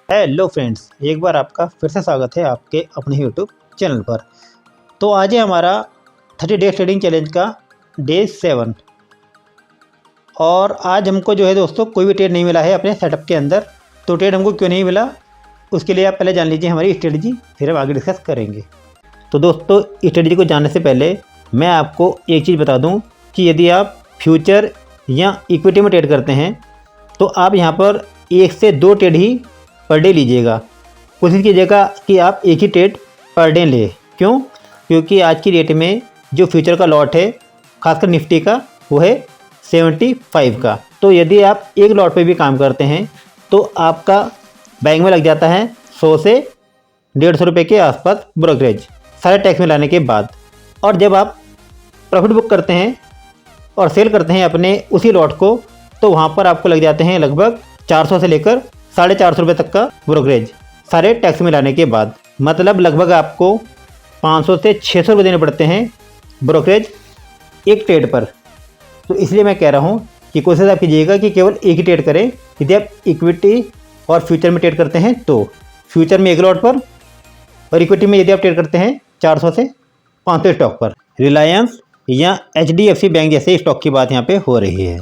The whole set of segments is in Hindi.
हेलो फ्रेंड्स, एक बार आपका फिर से स्वागत है आपके अपने यूट्यूब चैनल पर। तो आज है हमारा 30 डेज ट्रेडिंग चैलेंज का डे 7 और आज हमको जो है दोस्तों कोई भी ट्रेड नहीं मिला है अपने सेटअप के अंदर। तो ट्रेड हमको क्यों नहीं मिला उसके लिए आप पहले जान लीजिए हमारी स्ट्रेटजी, फिर हम आगे डिस्कस करेंगे। तो दोस्तों स्ट्रेटजी को जानने से पहले मैं आपको एक चीज़ बता दूँ कि यदि आप फ्यूचर या इक्विटी में ट्रेड करते हैं तो आप यहाँ पर 1 से 2 ट्रेड ही पर डे लीजिएगा। कोशिश कीजिएगा कि आप एक ही ट्रेड पर डे लें। क्यों? क्योंकि आज की डेट में जो फ्यूचर का लॉट है खासकर निफ्टी का वो है 75 का। तो यदि आप एक लॉट पे भी काम करते हैं तो आपका बैंक में लग जाता है 100 से 150 रुपये के आसपास ब्रोकरेज, सारे टैक्स में लाने के बाद। और जब आप प्रॉफिट बुक करते हैं और सेल करते हैं अपने उसी लॉट को तो वहाँ पर आपको लग जाते हैं लगभग 400 से लेकर 450 रुपये तक का ब्रोकरेज, सारे टैक्स में लाने के बाद। मतलब लगभग आपको 500 से 600 रुपये देने पड़ते हैं ब्रोकरेज एक ट्रेड पर। तो इसलिए मैं कह रहा हूँ कि कोशिश आप कीजिएगा कि केवल एक ही ट्रेड करें। यदि आप इक्विटी और फ्यूचर में ट्रेड करते हैं तो फ्यूचर में एक लॉट पर और इक्विटी में यदि आप ट्रेड करते हैं 400 से 500 स्टॉक पर। रिलायंस या HDFC बैंक जैसे स्टॉक की बात यहाँ पे हो रही है।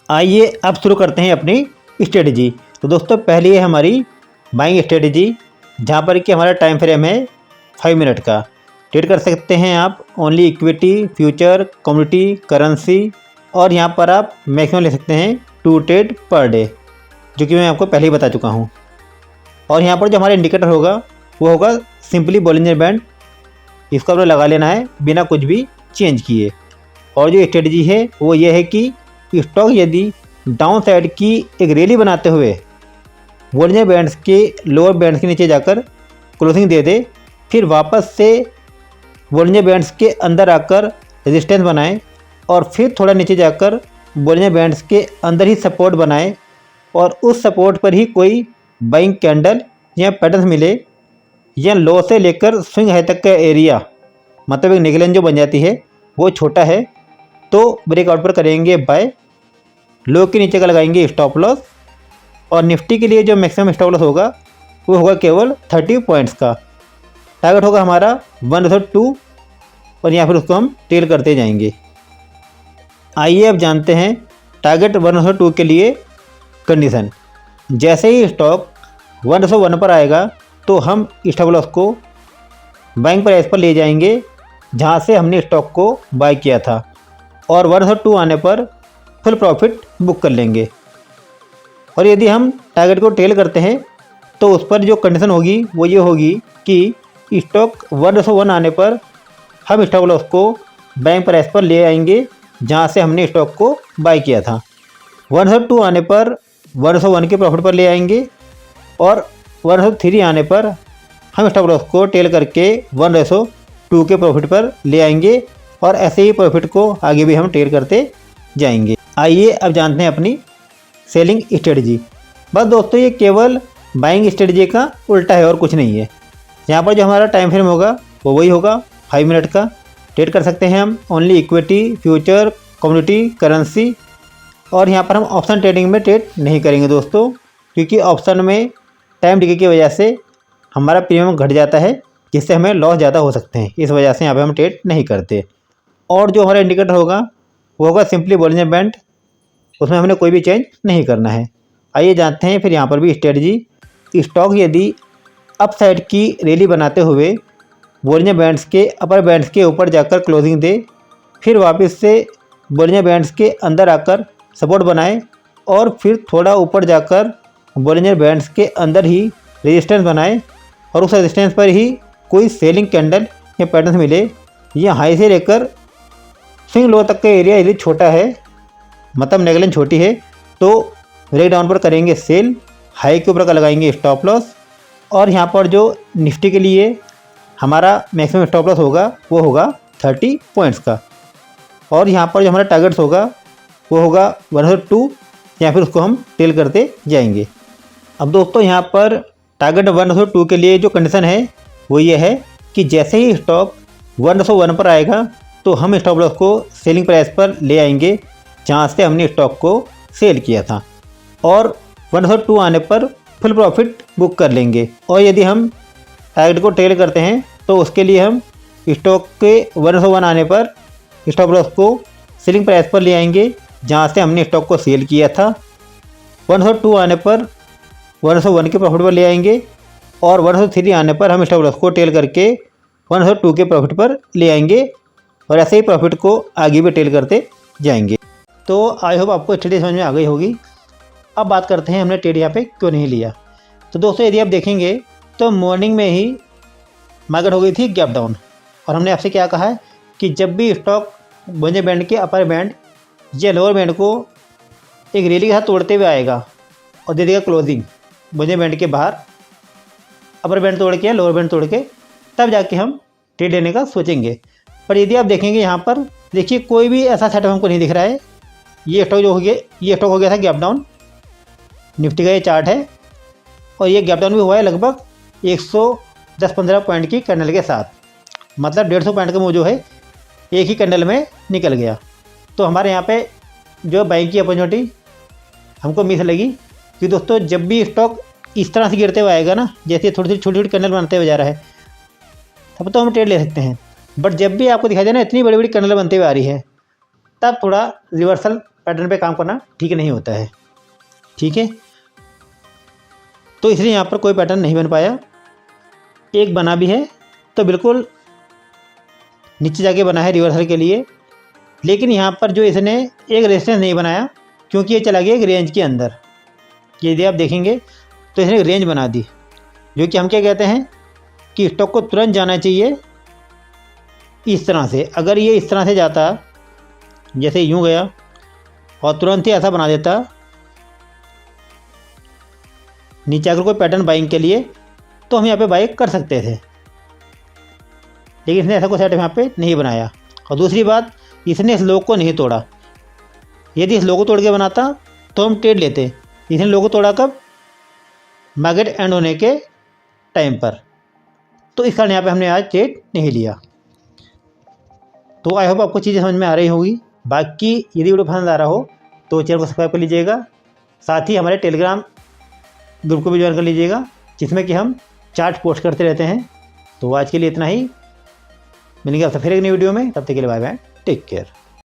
आइए अब शुरू करते हैं अपनी स्ट्रेटजी। तो दोस्तों पहली है हमारी बाइंग स्ट्रेटजी, जहाँ पर कि हमारा टाइम फ्रेम है 5 मिनट का। ट्रेड कर सकते हैं आप only equity, future, commodity, currency और यहाँ पर आप मैक्सिमम ले सकते हैं 2 ट्रेड पर डे, जो कि मैं आपको पहले ही बता चुका हूँ। और यहाँ पर जो हमारा इंडिकेटर होगा वो होगा सिंपली बॉलिंजर बैंड। इसको आपको लगा लेना है बिना कुछ भी चेंज किए। और जो स्ट्रेटजी है वो ये है कि स्टॉक यदि डाउन साइड की एक रैली बनाते हुए बॉलिंजर बैंड्स के लोअर बैंड्स के नीचे जाकर क्लोजिंग दे दे, फिर वापस से बॉलिंजर बैंड्स के अंदर आकर रेजिस्टेंस बनाए और फिर थोड़ा नीचे जाकर बॉलिंजर बैंड्स के अंदर ही सपोर्ट बनाए और उस सपोर्ट पर ही कोई बाइंग कैंडल या पैटर्न मिले या लो से लेकर स्विंग हाई तक का एरिया, मतलब एक निकलन जो बन जाती है वो छोटा है, तो ब्रेकआउट पर करेंगे बाय। लो के नीचे का लगाएंगे स्टॉप लॉस और निफ्टी के लिए जो मैक्सिमम स्टॉप लॉस होगा वो होगा केवल 30 पॉइंट्स का। टारगेट होगा हमारा 1/2 और या फिर उसको हम टेल करते जाएंगे। आइए अब जानते हैं टारगेट 1/2 के लिए कंडीशन। जैसे ही स्टॉक 1/1 पर आएगा तो हम स्टॉप लॉस को बाइंग प्राइस पर ले जाएंगे जहाँ से हमने स्टॉक को बाय किया था और 1/2 आने पर फुल प्रॉफिट बुक कर लेंगे। और यदि हम टारगेट को टेल करते हैं तो उस पर जो कंडीशन होगी वो ये होगी कि स्टॉक 1/1 आने पर हम स्टॉप लॉस को बाइंग प्राइस पर ले आएंगे जहाँ से हमने स्टॉक को बाय किया था। 1/2 आने पर 1/1 के प्रॉफिट पर ले आएंगे और 1/3 आने पर हम स्टॉप लॉस को टेल करके 1/2 के प्रॉफिट पर ले आएंगे और ऐसे ही प्रॉफिट को आगे भी हम टेल करते जाएंगे। आइए अब जानते हैं अपनी सेलिंग स्ट्रेटजी। बस दोस्तों ये केवल बाइंग स्ट्रेटजी का उल्टा है और कुछ नहीं है। यहाँ पर जो हमारा टाइम फ्रेम होगा वो वही होगा 5 मिनट का। ट्रेड कर सकते हैं हम only equity, future, commodity, currency और यहाँ पर हम ऑप्शन ट्रेडिंग में ट्रेड नहीं करेंगे दोस्तों, क्योंकि ऑप्शन में टाइम डिले की वजह से हमारा प्रीमियम घट जाता है जिससे हमें लॉस ज़्यादा हो सकते हैं। इस वजह से यहाँ पर हम ट्रेड नहीं करते। और जो हमारा इंडिकेटर होगा वो होगा सिंपली बॉलिंजर बैंड, उसमें हमने कोई भी चेंज नहीं करना है। आइए जानते हैं फिर यहाँ पर भी स्ट्रेटजी। स्टॉक यदि अप साइड की रैली बनाते हुए बॉलिंजर बैंड्स के अपर बैंड्स के ऊपर जाकर क्लोजिंग दे, फिर वापस से बॉलिंजर बैंड्स के अंदर आकर सपोर्ट बनाए और फिर थोड़ा ऊपर जाकर बॉलिंजर बैंड्स के अंदर ही रेजिस्टेंस बनाए और उस रेजिस्टेंस पर ही कोई सेलिंग कैंडल या पैटर्न मिले या हाई से लेकर स्विंग लो तक का एरिया यदि छोटा है, मतलब नेगलेंस छोटी है, तो ब्रेक डाउन पर करेंगे सेल, हाई के ऊपर का लगाएंगे स्टॉप लॉस। और यहाँ पर जो निफ्टी के लिए हमारा मैक्सिमम स्टॉप लॉस होगा वो होगा 30 पॉइंट्स का। और यहाँ पर जो हमारा टारगेट्स होगा वो होगा 1/2 या फिर उसको हम टेल करते जाएंगे। अब दोस्तों यहाँ पर टारगेट 1/2 के लिए जो कंडीशन है वो ये है कि जैसे ही स्टॉक 1/1 पर आएगा तो हम स्टॉप लॉस को सेलिंग प्राइस पर ले आएंगे जहाँ से हमने स्टॉक को सेल किया था और 1/2 आने पर फुल प्रॉफिट बुक कर लेंगे। और यदि हम टारगेट को ट्रेड करते हैं तो उसके लिए हम स्टॉक के 101 आने पर स्टॉप लॉस को सेलिंग प्राइस पर ले आएंगे जहां से हमने स्टॉक को सेल किया था। 102 आने पर 101 के प्रॉफिट पर ले आएंगे और 103 आने पर हम स्टॉप लॉस को टेल करके 102 के प्रॉफिट पर ले आएंगे और ऐसे ही प्रॉफिट को आगे भी टेल करते जाएंगे। तो आई होप आपको ट्रेड समझ में आ गई होगी। अब बात करते हैं हमने ट्रेड यहाँ पे क्यों नहीं लिया। तो दोस्तों यदि आप देखेंगे तो मॉर्निंग में ही मार्केट हो गई थी गैप डाउन और हमने आपसे क्या कहा है कि जब भी स्टॉक बोल्लिंजर बैंड के अपर बैंड या लोअर बैंड को एक रैली के साथ तोड़ते हुए आएगा और दे देगा क्लोजिंग बोल्लिंजर बैंड के बाहर, अपर बैंड तोड़ के या लोअर बैंड तोड़ के, तब जाके हम ट्रेड लेने का सोचेंगे। पर यदि आप देखेंगे यहाँ पर देखिए कोई भी ऐसा सेटअप हमको नहीं दिख रहा है। ये स्टॉक जो हो गया, ये स्टॉक हो गया था गैप डाउन, निफ्टी का ये चार्ट है और ये गैप डाउन भी हुआ है लगभग 110-15 पॉइंट की कैंडल के साथ, मतलब 150 पॉइंट का मूव जो है एक ही कैंडल में निकल गया। तो हमारे यहाँ पे जो बाइंग की अपॉर्चुनिटी हमको मिस लगी कि दोस्तों जब भी स्टॉक इस तरह से गिरते हुए आएगा ना, जैसे थोड़ी छोटी छोटी कैंडल बनाते हुए जा रहा है, तब तो हम ट्रेड ले सकते हैं। बट जब भी आपको दिखाई दे ना इतनी बड़ी बड़ी कैंडल बनते हुए आ रही है, तब थोड़ा रिवर्सल पैटर्न पे काम करना ठीक नहीं होता है। ठीक है, तो इसलिए यहाँ पर कोई पैटर्न नहीं बन पाया। एक बना भी है तो बिल्कुल नीचे जाके बना है रिवर्सल के लिए, लेकिन यहाँ पर जो इसने एक रेजिस्टेंस नहीं बनाया क्योंकि ये चला गया एक रेंज के अंदर। यदि आप देखेंगे तो इसने एक रेंज बना दी, जो कि हम क्या कहते हैं कि स्टॉक को तुरंत जाना चाहिए इस तरह से। अगर ये इस तरह से जाता, जैसे यूँ गया और तुरंत ही ऐसा बना देता नीचे अगर कोई पैटर्न बाइंग के लिए, तो हम यहाँ पे बाई कर सकते थे, लेकिन इसने ऐसा कोई सेटअप यहाँ पे नहीं बनाया। और दूसरी बात, इसने इस लो को नहीं तोड़ा। यदि इस लो को तोड़ के बनाता तो हम ट्रेड लेते। इसने लो को तोड़ा कब? मार्केट एंड होने के टाइम पर। तो इस कारण यहाँ पे हमने आज ट्रेड नहीं लिया। तो आई होप आपको चीज़ें समझ में आ रही होगी। बाकी यदि वीडियो पसंद आ रहा हो तो चैनल को सब्सक्राइब कर लीजिएगा, साथ ही हमारे टेलीग्राम ग्रुप को भी ज्वाइन कर लीजिएगा, जिसमें कि हम चार्ट पोस्ट करते रहते हैं। तो आज के लिए इतना ही, मिलेंगे आपसे फिर एक नई वीडियो में। तब तक के लिए बाय बाय, टेक केयर।